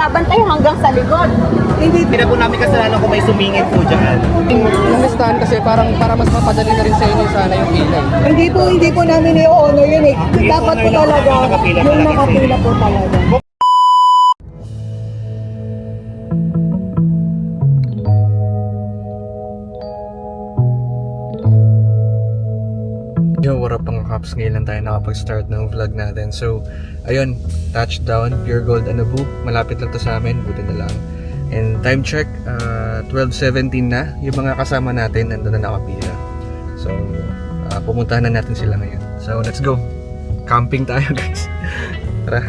nagbabantay hanggang sa likod. Hindi na po namin kasalanan kung may sumingit po dyan. Yung listahan kasi parang para mas mapadali na rin sa inyo sana yung pila. Hindi po namin i-honor yun eh. Dapat po talaga yung nakapila po talaga. Yo, what up mga Kaps? Ngayon lang tayo nakapag-start ng vlog natin. So, ayun, touchdown, Pure Gold Anabu. Malapit lang to sa amin, buti na lang. And time check, 12:17 na. Yung mga kasama natin, nandun na nakapila. So, pumuntahan na natin sila ngayon. So, let's go. Camping tayo guys. Tara.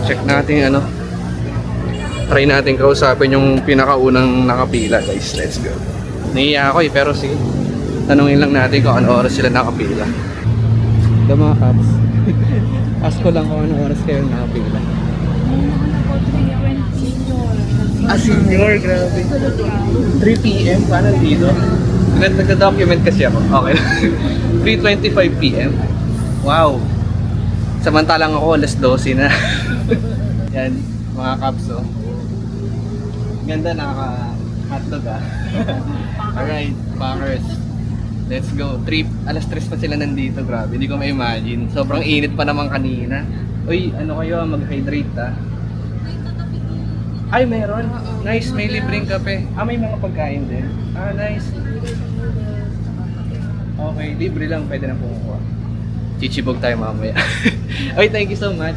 Check natin yung try natin kausapin yung pinakaunang nakapila guys. Let's go. Naiiya ako pero sige, tanungin lang natin kung ano oras sila nakapila. Ito mga Kaps. Ask ko lang kung ano oras kayo nakapila. Senior, grabe. 3 PM pa nandito. Nagda-document kasi ako. Okay. 3:25 PM. Wow. Samantalang ako alas 12 na. Yan, mga Kaps, oh. Ganda, nakaka-hotdog Alright, Packers. Let's go. Alas 3 pa sila nandito, grabe. Hindi ko ma-imagine. Sobrang init pa naman kanina. Uy, ano kayo, mag-hydrate Ay, meron. Nice, may libreng kape. May mga pagkain din. Nice. Okay, libre lang, pwede na kumukuha. Chichibog tayo mamaya. Okay, thank you so much.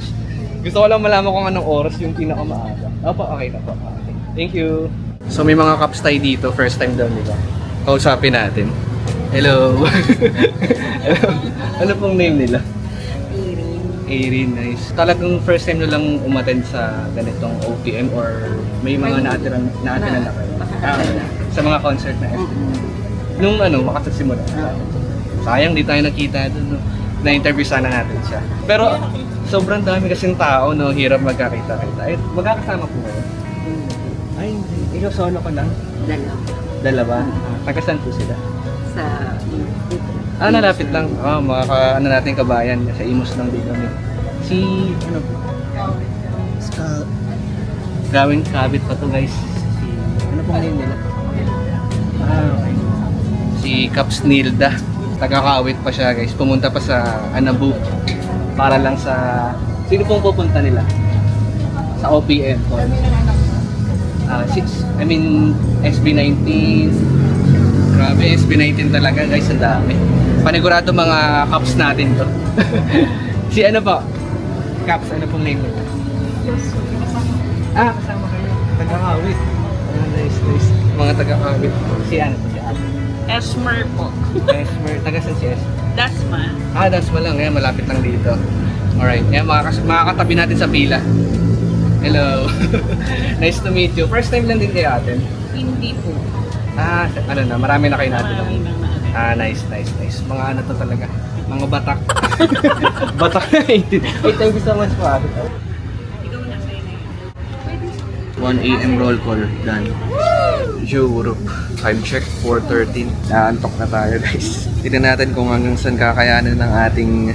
Gusto ko lang malaman kung anong oras yung pinakamaaga. Opo, okay na po. Okay. Thank you. So may mga Kaps tayo dito, first time daw nila. Kausapin natin. Hello. Hello. Ano pong name nila? Erin, nice. Talagang first time nyo lang umattend sa ganitong OPM or may mga naatiran na kayo? Sa mga concert na FT. Nung makasisimula. Sayang, di tayo nakita doon. No? Na-interview sana natin siya. Pero sobrang dami kasing tao, no? Hirap magkakita-kita. Magkakasama po kayo? Ay, hindi. Ikaw solo ko lang? Dalawa? Tagasan po sila? Sa Nalapit lang. Mga natin kabayan. Sa Imus lang din kami. Si, Gawing kabit pa to guys. Si, ano pong name nila? Okay. Si Kaps Nilda. Taga-Kawit pa siya guys. Pumunta pa sa Anabu. Para lang sa... Sino pong pupunta nila? Sa OPM. SB19. Grabe, SB19 talaga guys. Ang dami. Panigurado mga Kaps natin to. Si ano pa? Kaps, ano pong name nila? Kasama kayo. Taga-Kawit. Nice. Mga taga-Kawit. Si ano po? Si Ate. Esmer po. Esmer. Taga-san si Esmer? Dasma. Dasma lang. Yan, malapit lang dito. Alright. Yan, makakatabi natin sa pila. Hello. Nice to meet you. First time lang din kayo atin? Hindi po. Marami na kayo natin. Marami na. Nice. Mga ano to talaga. Mga batak. Batak na 18. Hey, thank you so much po ate. Ikaw na sa'yo na yun. 1 AM roll call. Done. Europe. Time check, 4:13. Naantok na tayo guys. Tignan natin kung hanggang saan kakayanan ng ating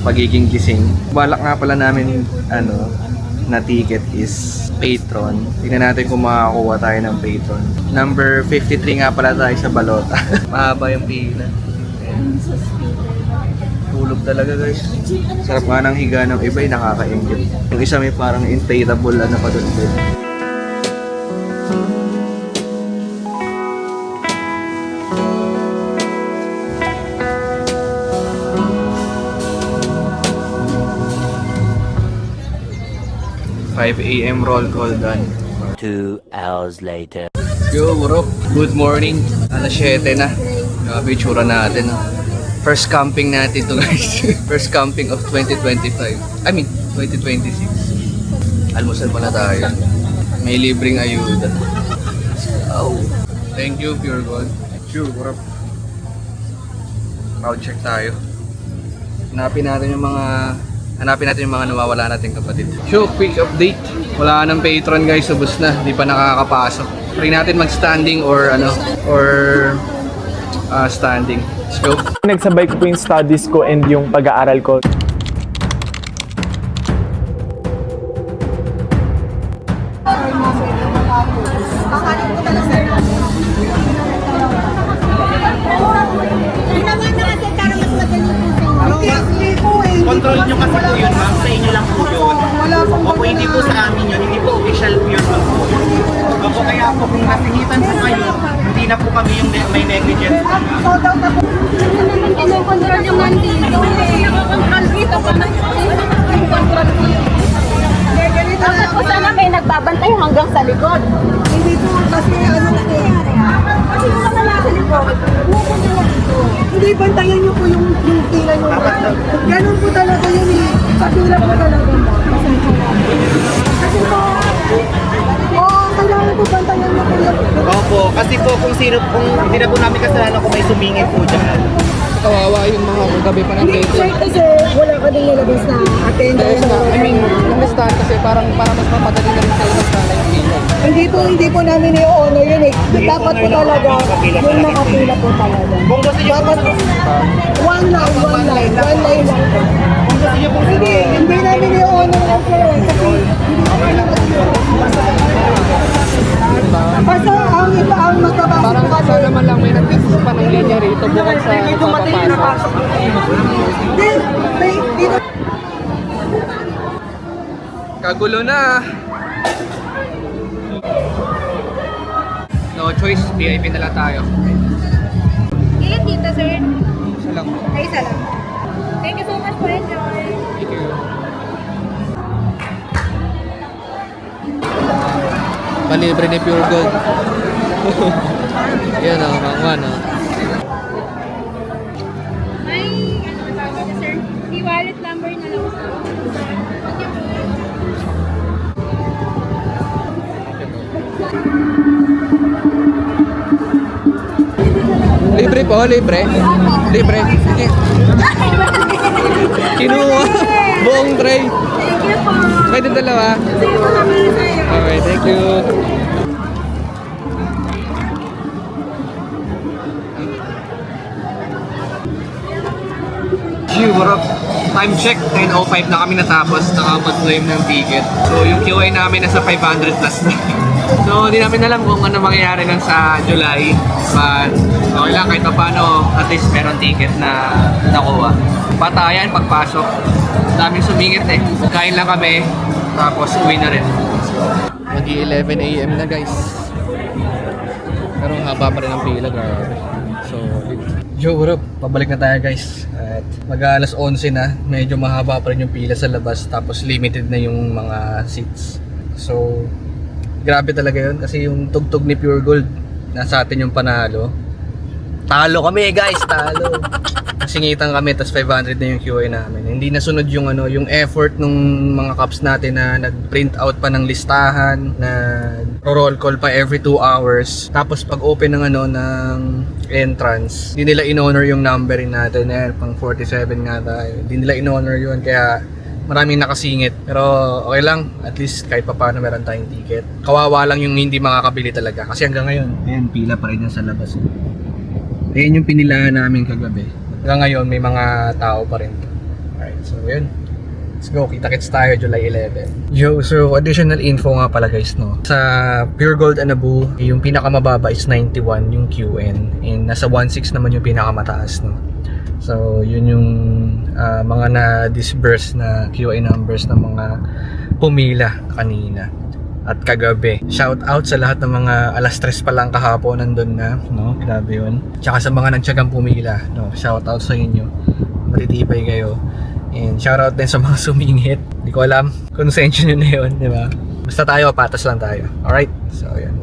pagiging gising. Balak nga pala namin na ticket is Patron. Tignan natin kung makakuha tayo ng Patron. Number 53 nga pala tayo sa balota. Mahaba yung pila. Tulog talaga guys. Sarap nga ng higa ng iba, nakaka-enjoy. Yung isa may parang inflatable pa doon. 5 AM roll call done. 2 hours later. Yo, what up? Good morning. Alas 7 na. Grabe yung tsura natin. First camping natin to guys. First camping of 2025. 2026. Almusal pala tayo. May libreng ayuda. Oh. Thank you, Pure Gold. Sure, what up? Crowd check tayo. Hanapin natin yung mga nawawala nating kapatid. So, quick update. Wala nang Patron guys, ubos na. Di pa nakakapasok. Try natin mag-standing or standing. Let's go. Nagsabay ko po yung studies ko and yung pag-aaral ko. Control nyo kasi po yun, ma'am. Sa inyo lang po yun. Opo, hindi po sa amin yun. Hindi po official po yun, ma'am. Opo, kaya po kung nasingitan po kayo, hindi na po kami yung may negligence. Kinokontrol yung nandito. Kinokontrol dito pa na. Kinokontrol dito. Bakit po sana may nagbabantay hanggang sa likod? Hindi po kasi ano na Kasi yung mga nasa likod, pumupunta na dito. hindi bantayan niyo po yung pila niyo. Ganun po talaga yun eh. Sa pila po talaga. Pasensya na. Kasi po, kailangan po bantayan niyo po yung... Opo, kasi po kung hindi na po namin kasalanan kung may sumingit po dyan. Kawawa yung mga kagabi pa ng Hindi, date. sir, kasi wala ka din nilabas na attendance. I mean, yung listahan kasi para mas mapadali na rin sa'yo listahan yung pila. Hindi po namin i-honor yun eh. Dapat po talaga yung nakapila po talaga. Kung gusto nyo po, Dapat one line lang po. kung gusto nyo po Hindi namin i-honor yun sir. Basta ang iba ang magkabasa Parang sana man lang may nag-fix pa ng linya rito bukod sa papapasok. Dito. Kagulo na. No choice, VIP na lang tayo. Ilan dito, sir? Isa lang. Ay, isa lang. Thank you so much for enjoy. Thank you. Palibre ni Pure Gold. Yan o, mga no. May, ano ba tawag ito, sir? E-wallet number na lang. Libre po, libre. Libre. Sige. Kinuha. Buong tray. Thank you po. Pwede dalawa. Sige po kami sa'yo. Okay, thank you. Gee, what up? Time check, 10:05 na kami natapos. Nakapag-claim ng ticket. So, yung QA namin nasa 500 plus na. So, hindi namin alam kung ano mangyayari nun sa July. But, okay lang, kahit pa paano, at least meron ticket na nakuha. Patayan, pagpasok. Daming sumingit eh. Kain lang kami, tapos uwi na rin. Mag-11 AM na guys. Pero haba pa rin ang pila, grabe. So, yo, what up? Pabalik na tayo guys. At mag-alas 11 na. Medyo mahaba pa rin yung pila sa labas. Tapos limited na yung mga seats. So, grabe talaga yun. Kasi yung tugtog ni Pure Gold, nasa atin yung panalo. Talo kami guys, talo. Singitan kami, tas 500 na yung QA namin. Hindi nasunod yung yung effort nung mga caps natin na nag-print out pa ng listahan, na roll call pa every 2 hours. Tapos pag open ng ng entrance, hindi nila in-honor yung numberin natin. Pang 47 nga tayo. Hindi nila in-honor yun, kaya maraming nakasingit. Pero okay lang, at least kahit pa paano meron tayong ticket. Kawawa lang yung hindi makakabili talaga. Kasi hanggang ngayon, ayan, pila pa rin yan sa labas. Ayan yung pinilahan namin kagabi. Hanggang ngayon, may mga tao pa rin. Alright, so yun. Let's go, kita-kits tayo July 11. Yo, so additional info nga pala guys, no. Sa Pure Gold Anabu, yung pinakamababa is 91 yung QN. And nasa 16 naman yung pinakamataas, no. So, yun yung mga na-disburse na QA numbers ng mga pumila kanina at kagabi. Shout out sa lahat ng mga alas 3 pa lang kahapon nandun na, no? Grabe yun. Tsaka sa mga nagtsagang pumila, no? Shout out sa inyo. Matitibay kayo. And shout out din sa mga sumingit. Hindi ko alam, konsensya nyo na yun, di ba? Basta tayo, patas lang tayo. Alright? So, yun.